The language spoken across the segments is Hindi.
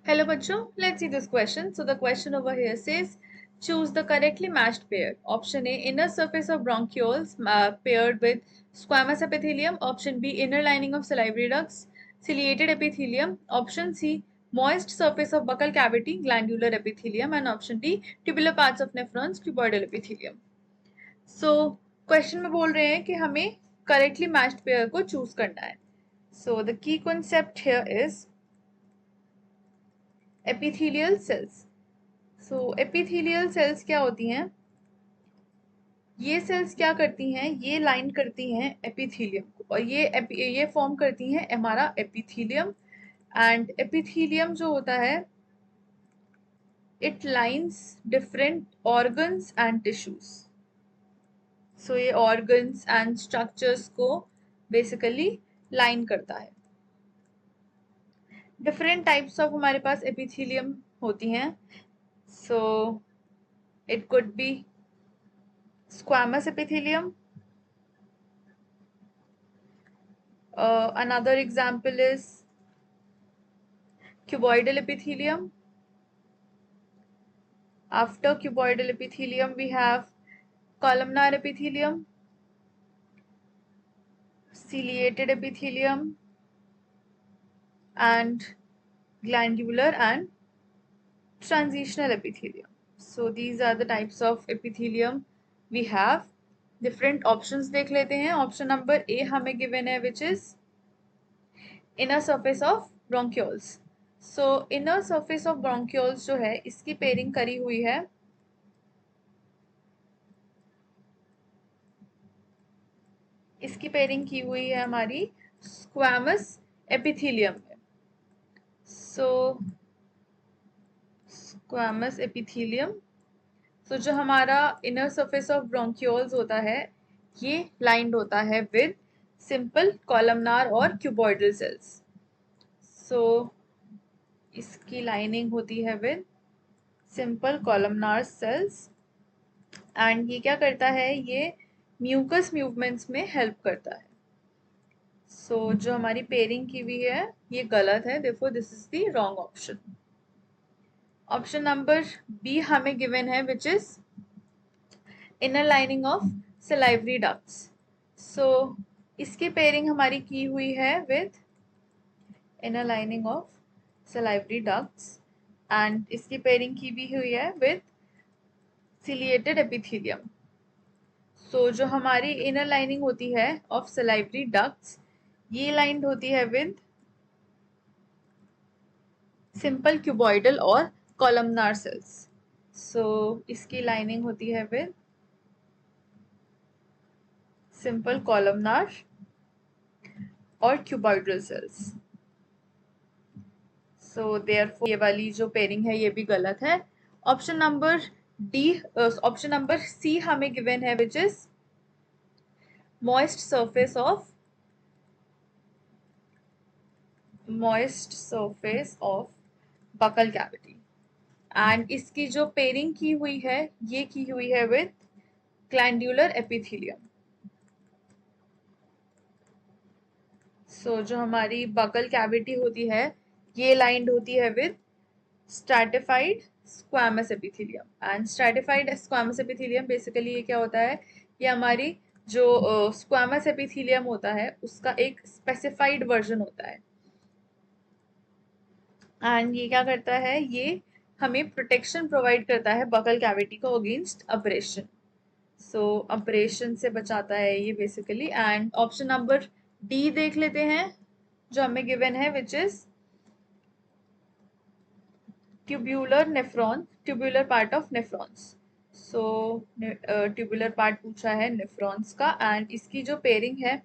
Hello bachcho, let's see this question. So the question over here says choose the correctly matched pair. Option A, inner surface of bronchioles paired with squamous epithelium. Option B, inner lining of salivary ducts, ciliated epithelium. Option C, moist surface of buccal cavity, glandular epithelium. And option D, tubular parts of nephrons, cuboidal epithelium. So question में बोल रहे हैं कि हमें correctly matched pair को choose करना है. So the key concept here is epithelial cells. So epithelial cells क्या होती हैं? ये सेल्स क्या करती हैं? ये लाइन करती हैं एपिथीलियम को और ये फॉर्म करती हैं हमारा एपिथीलियम. एंड एपिथीलियम जो होता है it lines different organs and tissues. So ये ऑर्गन्स एंड स्ट्रक्चर्स को बेसिकली लाइन करता है. डिफरेंट टाइप्स ऑफ हमारे पास एपिथीलियम होती हैं. So it could be squamous epithelium. Another example is cuboidal epithelium. After cuboidal epithelium, we have columnar epithelium, ciliated epithelium, and glandular and transitional epithelium. So these are the types of epithelium we have. Different options देख लेते हैं. Option number A हमें given है, which is inner surface of bronchioles. So inner surface of bronchioles जो है इसकी पेयरिंग करी हुई है की हुई है हमारी स्क्वामस एपिथीलियम में. सो स्क्वामस एपिथीलियम, सो जो हमारा इनर सरफेस ऑफ ब्रोंक्यूल्स होता है ये लाइंड होता है विद सिंपल कॉलमनार और क्यूबॉइडल सेल्स. सो इसकी लाइनिंग होती है with simple columnar sales. And ये क्या करता है? ये म्यूकस मूवमेंट्स में हेल्प करता है. सो जो हमारी पेयरिंग की हुई है ये गलत है, therefore this is the wrong option. Option number B हमें गिवन है, which is inner lining of salivary ducts. So इसकी पेयरिंग हमारी की हुई है with inner lining of salivary ducts and इसकी पेयरिंग की भी हुई है विद सिलिएटेड एपिथीलियम. सो जो हमारी इनर लाइनिंग होती है ऑफ सलाइवरी डक्ट्स ये लाइंड होती है विद सिंपल क्यूबॉइडल और कॉलमनार सेल्स. सो इसकी लाइनिंग होती है विद सिंपल कॉलमनार और क्यूबॉइडल सेल्स. सो देयरफॉर ये वाली जो पेयरिंग है ये भी गलत है. Option number D, option number C हमें गिवन है, which is moist surface of buccal cavity. And इसकी जो पेयरिंग की हुई है ये की हुई है विद ग्लैंडुलर एपिथीलियम. सो जो हमारी बकल कैविटी होती है ये लाइंड होती है with stratified squamous epithelium. And stratified squamous epithelium basically ये क्या होता है? ये हमारी जो स्क्वामस एपिथीलियम होता है उसका एक स्पेसिफाइड वर्जन होता है. एंड ये क्या करता है? ये हमें प्रोटेक्शन प्रोवाइड करता है बकल कैविटी को अगेंस्ट अब्रेशन. सो अब्रेशन से बचाता है ये basically. And option number D देख लेते हैं जो हमें गिवन है, which is tubular nephron, tubular part of nephrons. So tubular part पूछा है नेफ्रॉन्स का एंड इसकी जो पेयरिंग है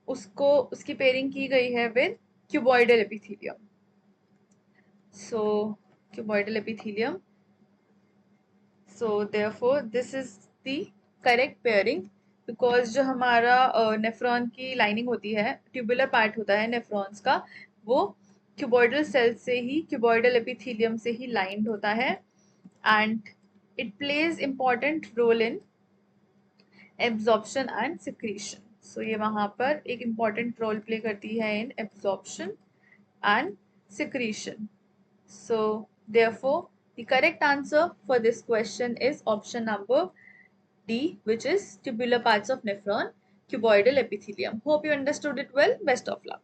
उसकी पेयरिंग की गई है with cuboidal epithelium. So cuboidal epithelium. So therefore this is the correct pairing because जो हमारा नेफ्रॉन की लाइनिंग होती है, ट्यूबुलर पार्ट होता है नेफ्रॉन्स का, वो क्यूबॉइडल सेल से ही, क्यूबॉइडल एपिथीलियम से ही लाइंड होता है. And it plays important role in absorption and secretion. So ये वहाँ पर एक इम्पॉर्टेंट रोल प्ले करती है in absorption and secretion. So therefore, the correct answer for this question is option number D, which is tubular parts of nephron, cuboidal epithelium. Hope you understood it well. Best of luck.